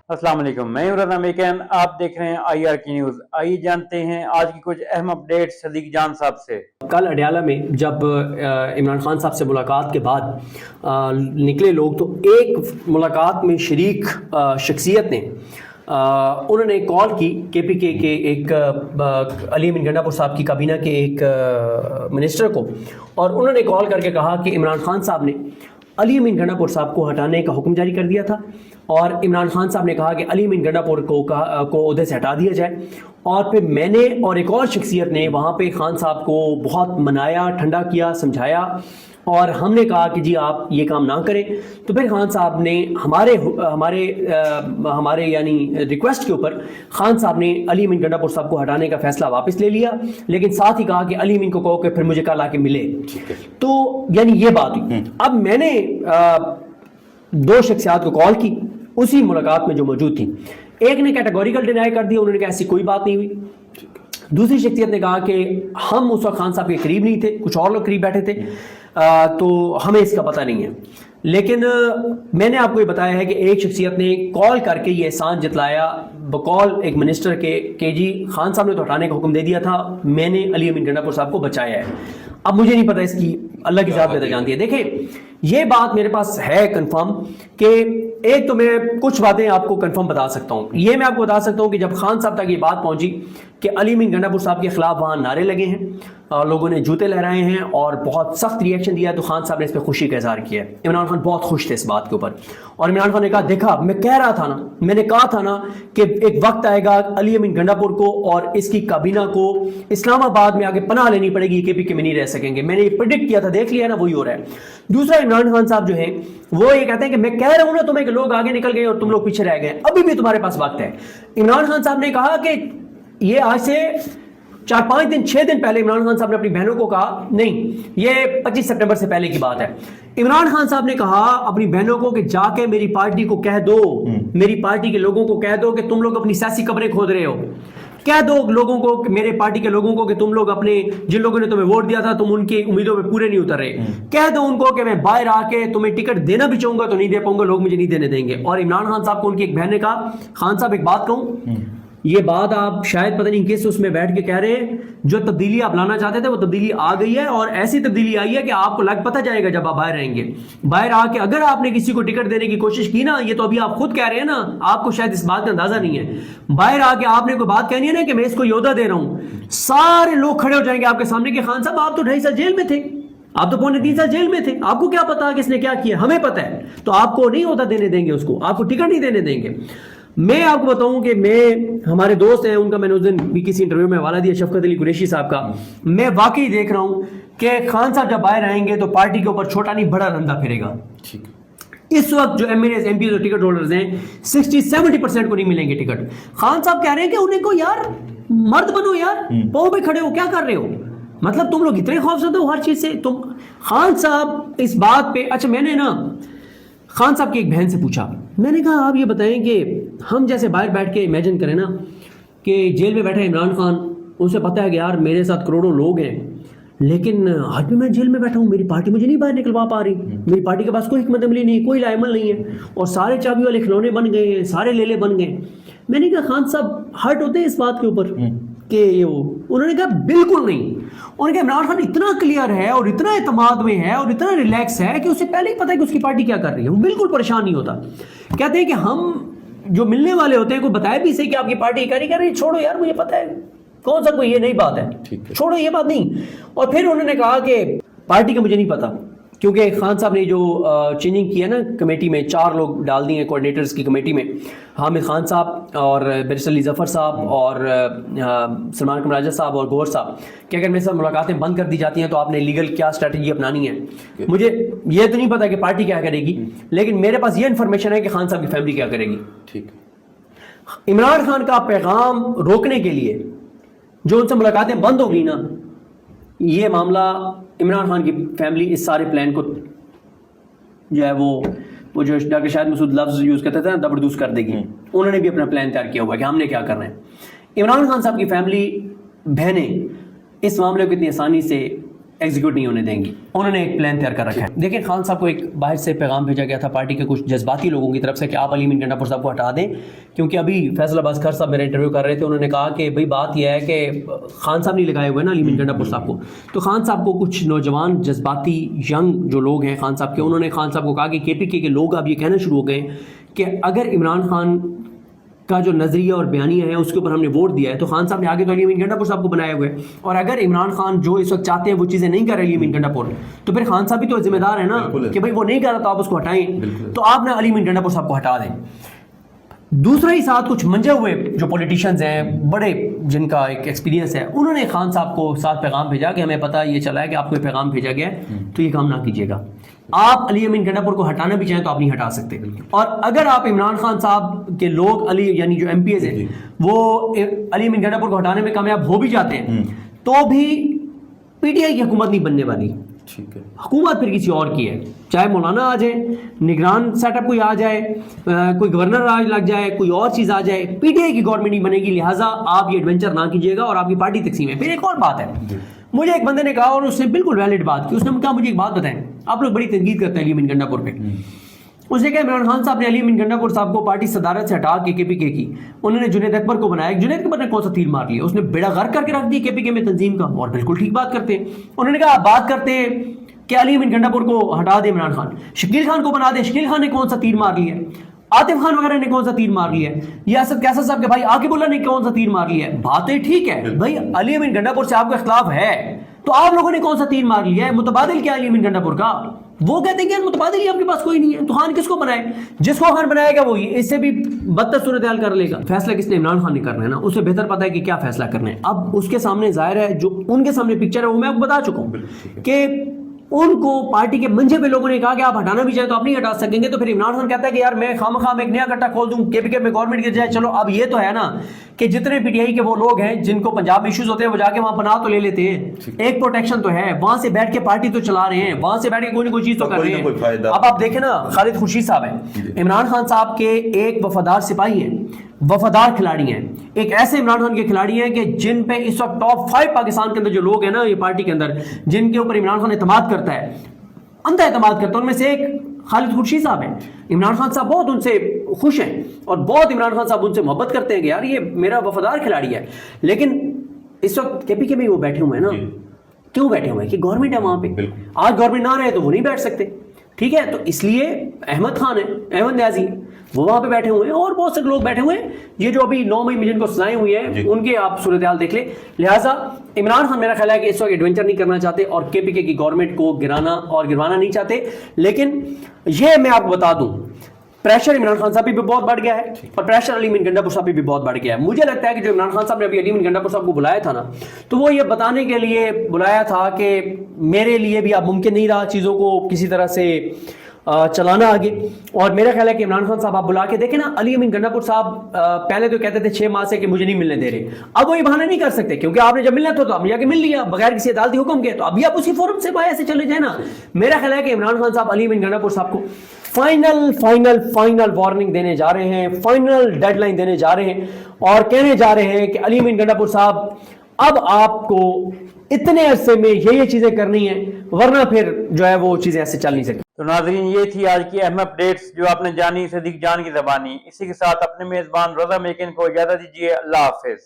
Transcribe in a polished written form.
अस्सलाम वालेकुम, मैं हूं रज़ा मेकन। आप देख रहे हैं IR की न्यूज़। आइए जानते हैं आज की कुछ अहम अपडेट सदीक जान साहब से। कल अडयाला में जब इमरान खान साहब से मुलाकात के बाद निकले लोग, तो एक मुलाकात में शरीक शख्सियत ने उन्होंने कॉल की KPK के एक अली अमीन गंडापुर साहब की काबीना के एक मिनिस्टर को, और उन्होंने कॉल करके कहा कि इमरान खान साहब ने अली अमीन गंडापुर साहब को हटाने का हुक्म जारी कर दिया था, और इमरान खान साहब ने कहा कि अली अमीन गंडापुर को ओहदे से हटा दिया जाए। और फिर मैंने और एक और शख्सियत ने वहाँ पे खान साहब को बहुत मनाया, ठंडा किया, समझाया, और हमने कहा कि जी आप ये काम ना करें। तो फिर खान साहब ने हमारे यानी रिक्वेस्ट के ऊपर खान साहब ने अली अमीन गंडापुर साहब को हटाने का फैसला वापस ले लिया, लेकिन साथ ही कहा कि अली अमीन को कहो कि फिर मुझे कल आके मिले। तो यानी ये बात हुई। अब मैंने दो शख्सियात को कॉल की उसी मुलाकात में जो मौजूद थी। एक ने कैटेगोरिकल डिनाई कर दिया, उन्होंने कहा ऐसी कोई बात नहीं हुई। दूसरी शख्सियत ने कहा कि हम उस वक्त खान साहब के करीब नहीं थे, कुछ और लोग करीब बैठे थे, तो हमें इसका पता नहीं है। लेकिन मैंने आपको ये बताया है कि एक शख्सियत ने कॉल करके ये एहसान जतलाया बकौल एक मिनिस्टर के जी खान साहब ने तो हटाने का हुक्म दे दिया था, मैंने अली अमीन गंडापुर साहब को बचाया है। अब मुझे नहीं पता इसकी अल्लाह की ज़ात बेहतर जानती है। देखिए ये बात मेरे पास है कंफर्म कि एक तो मैं कुछ बातें आपको कंफर्म बता सकता हूँ। ये मैं आपको बता सकता हूँ कि जब खान साहब तक ये बात पहुंची कि अली अमीन गंडापुर साहब के खिलाफ वहाँ नारे लगे हैं, लोगों ने जूते लहराए हैं और बहुत सख्त रिएक्शन दिया है, तो खान साहब ने इस पर खुशी का इजहार किया है। इमरान खान बहुत खुश थे इस बात के ऊपर, और इमरान खान ने कहा देखा मैं कह रहा था ना, मैंने कहा था ना कि एक वक्त आएगा अली अमीन गंडापुर को और इसकी काबीना को इस्लामाबाद में आगे पनाह लेनी पड़ेगी, KPK में नहीं रह सकेंगे। मैंने ये प्रेडिक्ट किया था, देख लिया ना, वही हो रहा है। दूसरा, इमरान खान साहब जो है वो ये कहते हैं कि मैं कह रहा हूं ना तुम्हें कि लोग आगे निकल गए और तुम लोग पीछे रह गए, अभी भी तुम्हारे पास वक्त है। इमरान खान साहब ने कहा कि ये आज से 4-5 दिन 6 दिन पहले इमरान खान साहब ने अपनी बहनों को कहा, नहीं ये 25 सितंबर से पहले की बात है, इमरान खान साहब ने कहा अपनी बहनों को कि जाके मेरी पार्टी को कह दो, मेरी पार्टी के लोगों को कह दो कि तुम लोग अपनी सियासी कब्रें खोद रहे हो। कह दो लोगों को, मेरे पार्टी के लोगों को, कि तुम लोग अपने जिन लोगों ने तुम्हें वोट दिया था तुम उनकी उम्मीदों पे पूरे नहीं उतर रहे। कह दो उनको कि मैं बाहर आके तुम्हें टिकट देना भी चाहूंगा तो नहीं दे पाऊंगा, लोग मुझे नहीं देने देंगे। और इमरान खान साहब को उनकी एक बहन ने कहा, खान साहब एक बात कहूं, ये बात आप शायद पता नहीं किस उसमें बैठ के कह रहे हैं, जो तब्दीली आप लाना चाहते थे वो तब्दीली आ गई है, और ऐसी तब्दीली आई है कि आपको लग पता जाएगा जब आप बाहर रहेंगे। बाहर आके अगर आपने किसी को टिकट देने की कोशिश की ना, ये तो अभी आप खुद कह रहे हैं ना, आपको शायद इस बात का अंदाजा नहीं है, बाहर आके आपने कोई बात कहनी है ना कि मैं इसको योदा दे रहा हूं, सारे लोग खड़े हो जाएंगे आपके सामने कि खान साहब आप तो 2.5 साल जेल में थे, आप तो 2.25 साल जेल में थे, आपको क्या पता किसने क्या किया, हमें पता है, तो आपको नहीं होता देने देंगे, उसको आपको टिकट नहीं देने देंगे। मैं आपको बताऊं कि हमारे दोस्त हैं, उनका मैंने उस दिन भी किसी इंटरव्यू में हवाला दिया, शफकत अली कुरैशी साहब का। मैं वाकई देख रहा हूं कि खान साहब जब बाहर आएंगे तो पार्टी के ऊपर छोटा नहीं बड़ा रंदा फिरेगा। इस वक्त जो MLAs MPs और टिकट होल्डर्स हैं 60-70% को नहीं मिलेंगे टिकट। खान साहब कह रहे हैं कि उन्हें को यार मर्द बनो यार, पाँव पे खड़े हो, क्या कर रहे हो, मतलब तुम लोग इतने खौफजदा हो हर चीज से तुम। खान साहब इस बात पे, अच्छा मैंने ना खान साहब की एक बहन से पूछा, मैंने कहा आप ये बताएं कि हम जैसे बाहर बैठ के इमेजिन करें ना कि जेल में बैठा इमरान खान, उसे पता है कि यार मेरे साथ करोड़ों लोग हैं, लेकिन आज भी मैं जेल में बैठा हूँ, मेरी पार्टी मुझे नहीं बाहर निकलवा पा रही, मेरी पार्टी के पास कोई हिकमत अमली नहीं, कोई लाइमल नहीं है, और सारे चाबी वाले खिलौने बन गए हैं, सारे लेले बन गए। मैंने कहा खान साहब हर्ट होते हैं इस बात के ऊपर कि ये वो, उन्होंने कहा बिल्कुल नहीं। उन्होंने कहा इमरान खान इतना क्लियर है और इतना एतमाद में है और इतना रिलैक्स है कि उसे पहले ही पता है कि उसकी पार्टी क्या कर रही है, वो बिल्कुल परेशान नहीं होता। कहते हैं कि हम जो मिलने वाले होते हैं कोई बताए भी सही कि आपकी पार्टी क्या नहीं कर रही, छोड़ो यार मुझे पता है, कौन सा कोई ये नई बात है, छोड़ो ये बात नहीं। और फिर उन्होंने कहा कि पार्टी का मुझे नहीं पता, क्योंकि खान साहब ने जो चेंजिंग की है ना कमेटी में, 4 लोग डाल दिए कोऑर्डिनेटर्स की कमेटी में, हामिद खान साहब और बैरिस्टर अली जफर साहब और सलमान कमराजा साहब और गौहर साहब कि अगर मेरे साथ मुलाकातें बंद कर दी जाती हैं तो आपने लीगल क्या स्ट्रेटजी अपनानी है। मुझे ये तो नहीं पता कि पार्टी क्या करेगी, लेकिन मेरे पास ये इन्फॉर्मेशन है कि खान साहब की फैमिली क्या करेगी। ठीक, इमरान खान का पैगाम रोकने के लिए जो उनसे मुलाकातें बंद होगी ना, ये मामला इमरान खान की फैमिली इस सारे प्लान को जो है वो जो डॉक्टर शाहिद मसूद लफ्ज़ यूज़ करते थे ना, दबरदूस कर देगी। उन्होंने भी अपना प्लान तैयार किया हुआ है कि हमने क्या करना है। इमरान खान साहब की फैमिली बहनें इस मामले को इतनी आसानी से ایگزیکیوٹ نہیں ہونے دیں گی. انہوں نے ایک پلان تیار کر رکھا ہے. دیکھیں خان صاحب کو ایک باہر سے پیغام بھیجا گیا تھا پارٹی کے کچھ جذباتی لوگوں کی طرف سے کہ آپ علی امین گنڈا پور صاحب کو ہٹا دیں, کیونکہ ابھی فیصل عباس خیر صاحب میرا انٹرویو کر رہے تھے, انہوں نے کہا کہ بھئی بات یہ ہے کہ خان صاحب نہیں لگائے ہوئے نا علی امین گنڈا پور صاحب کو, تو خان صاحب کو کچھ نوجوان جذباتی ینگ جو لوگ ہیں خان صاحب کے, انہوں نے خان صاحب کو کہا کہ کے پی کے لوگ اب یہ کہنا شروع ہو گئے کہ اگر عمران خان کا جو نظریہ اور بیانیہ ہے اس کے اوپر ہم نے ووٹ دیا ہے تو خان صاحب نے آگے تو علی امین گنڈا پور صاحب کو بنایا ہوئے, اور اگر عمران خان جو اس وقت چاہتے ہیں وہ چیزیں نہیں کر رہے علی امین گنڈا پور, تو پھر خان صاحب بھی تو ذمہ دار ہے نا کہ بھائی وہ نہیں کر رہا تو آپ اس کو ہٹائیں, تو آپ نے علی امین گنڈا پور صاحب کو ہٹا دیں. دوسرا ہی ساتھ کچھ منجے ہوئے جو پولیٹیشینز ہیں بڑے جن کا ایک ایکسپیرینس ہے, انہوں نے خان صاحب کو ساتھ پیغام بھیجا کہ ہمیں پتہ یہ چلا ہے کہ آپ کو پیغام بھیجا گیا ہے تو یہ کام نہ کیجیے گا. آپ علی امین گنڈا پور کو ہٹانا بھی چاہیں تو آپ نہیں ہٹا سکتے, اور اگر آپ عمران خان صاحب کے لوگ علی یعنی جو ایم پی ایز ہیں وہ علی امین گنڈا پور کو ہٹانے میں کامیاب ہو بھی جاتے ہیں تو بھی پی ٹی آئی کی حکومت نہیں بننے والی. ٹھیک ہے, حکومت پھر کسی اور کی ہے, چاہے مولانا آ جائے, نگران سیٹ اپ کوئی آ جائے, کوئی گورنر راج لگ جائے, کوئی اور چیز آ جائے, پی ٹی آئی کی گورنمنٹ نہیں بنے گی. لہٰذا آپ یہ ایڈونچر نہ کیجیے گا اور آپ کی پارٹی تقسیم ہے. پھر ایک اور بات ہے, مجھے ایک بندے نے کہا اور اس نے بالکل ویلڈ بات کی, اس نے کہا مجھے ایک بات بتائیں, آپ لوگ بڑی تنقید کرتے ہیں علی امین گنڈا پور پہ. اس نے کہا عمران خان صاحب نے علی امین گنڈا پور صاحب کو پارٹی صدارت سے ہٹا کے پی کے کی, انہوں نے جنید اکبر کو بنایا. جنید اکبر نے کون سا تیر مار لیا, اس نے بیڑا غرق کر کے رکھ دی کے پی کے میں تنظیم کا, اور بالکل ٹھیک بات کرتے ہیں. انہوں نے کہا آپ بات کرتے ہیں کہ علی امین گنڈا پور کو ہٹا دے عمران خان, شکیل خان کو بنا دے. شکیل خان نے کون سا تیر مار لیا ہے, عاطف خان وغیرہ نے کون سا تیر مار لیا ہے, یا اسد کیسر صاحب کے بھائی عاقب اللہ نے کون سا تیر مار لیا ہے. باتیں ٹھیک ہے بھائی, علی امین گنڈا پور سے آپ کا اختلاف ہے تو آپ لوگوں نے کون سا تیر مار لیا ہے, متبادل کیا علی امین گنڈا پور کا. وہ کہتے ہیں کہ متبادل ہی آپ کے پاس کوئی نہیں ہے, تو خان کس کو بنائے, جس کو خان بنائے گا وہی اس سے بھی بدتر صورتحال کر لے گا. فیصلہ کس نے, عمران خان نے کرنا ہے نا, اسے بہتر پتا ہے کہ کیا فیصلہ کرنا ہے. اب اس کے سامنے ظاہر ہے جو ان کے سامنے پکچر ہے وہ میں آپ کو بتا چکا ہوں کہ ان کو پارٹی کے منجے پہ لوگوں نے کہا کہ آپ ہٹانا بھی چاہیں تو آپ نہیں ہٹا سکیں گے. تو پھر عمران خان کہتا ہے کہ یار میں خام ایک نیا گٹا کھول دوں, کے پی کے میں گورنمنٹ گر جائے. چلو اب یہ تو ہے نا کہ جتنے پی ٹی آئی کے وہ لوگ ہیں جن کو پنجاب میں ایشوز ہوتے ہیں وہ جا کے وہاں پناہ تو لے لیتے ہیں, ایک پروٹیکشن تو ہے, وہاں سے بیٹھ کے پارٹی تو چلا رہے ہیں, وہاں سے بیٹھ کے کوئی نہ کوئی چیز تو کر رہے ہیں. اب آپ دیکھیں نا خالد خورشید صاحب ہیں, عمران خان صاحب کے ایک وفادار سپاہی ہیں, وفادار کھلاڑی ہیں, ایک ایسے عمران خان کے کھلاڑی ہیں کہ جن پہ اس وقت ٹاپ 5 پاکستان کے اندر جو لوگ ہیں نا یہ پارٹی کے اندر جن کے اوپر عمران خان اعتماد کرتا ہے, اندھا اعتماد کرتا ہے, ان میں سے ایک خالد خورشید صاحب ہیں. عمران خان صاحب بہت ان سے خوش ہیں اور بہت عمران خان صاحب ان سے محبت کرتے ہیں کہ یار یہ میرا وفادار کھلاڑی ہے. لیکن اس وقت کے پی کے میں وہ بیٹھے ہوئے ہیں نا, کیوں بیٹھے ہوئے ہیں کہ گورنمنٹ ہے وہاں پہ, آج گورنمنٹ نہ رہے تو وہ نہیں بیٹھ سکتے. ٹھیک ہے, تو اس لیے احمد خان ہے, احمد نیازی وہ وہاں پہ بیٹھے ہوئے ہیں اور بہت سے لوگ بیٹھے ہوئے ہیں. یہ جو ابھی 9 مئی میں جن کو سزائیں ہوئی ہیں ان کے آپ صورتحال دیکھ لیں. لہٰذا عمران خان میرا خیال ہے کہ اس وقت ایڈونچر نہیں کرنا چاہتے اور کے پی کے کی گورنمنٹ کو گروانا نہیں چاہتے. لیکن یہ میں آپ کو بتا دوں پریشر عمران خان صاحب بھی بہت بڑھ گیا ہے اور پریشر علی امین گنڈا پور صاحب بھی بہت بڑھ گیا ہے. مجھے لگتا ہے کہ جو عمران خان صاحب نے ابھی علی امین گنڈا پور صاحب کو بلایا تھا نا تو وہ یہ بتانے کے لیے بلایا تھا کہ میرے لیے بھی اب ممکن نہیں رہا چیزوں کو کسی طرح سے چلانا آگے. اور میرا خیال ہے کہ عمران خان صاحب آپ بلا کے دیکھیں نا, علی امین گنڈا پور صاحب پہلے تو کہتے تھے 6 ماہ سے کہ مجھے نہیں ملنے دے رہے, اب وہ یہ بہانا نہیں کر سکتے کیونکہ آپ نے جب ملنا تھا تو آپ نے جا کے مل لیا بغیر کسی عدالتی حکم کے, تو ابھی آپ اسی فورم سے باہر سے چلے جائیں نا. میرا خیال ہے کہ عمران خان صاحب علی امین گنڈا پور صاحب کو فائنل وارننگ دینے جا رہے ہیں, فائنل ڈیڈ لائن دینے جا رہے ہیں اور کہنے جا رہے ہیں کہ علی امین گنڈا پور صاحب اب آپ کو اتنے عرصے میں یہ چیزیں کرنی ہیں ورنہ پھر جو ہے وہ چیزیں ایسے چل نہیں سکتی. تو ناظرین یہ تھی آج کی اہم اپڈیٹس جو آپ نے جانی صدیق جان کی زبانی. اسی کے ساتھ اپنے میزبان رضا میکن کو اجازت دیجیے. اللہ حافظ.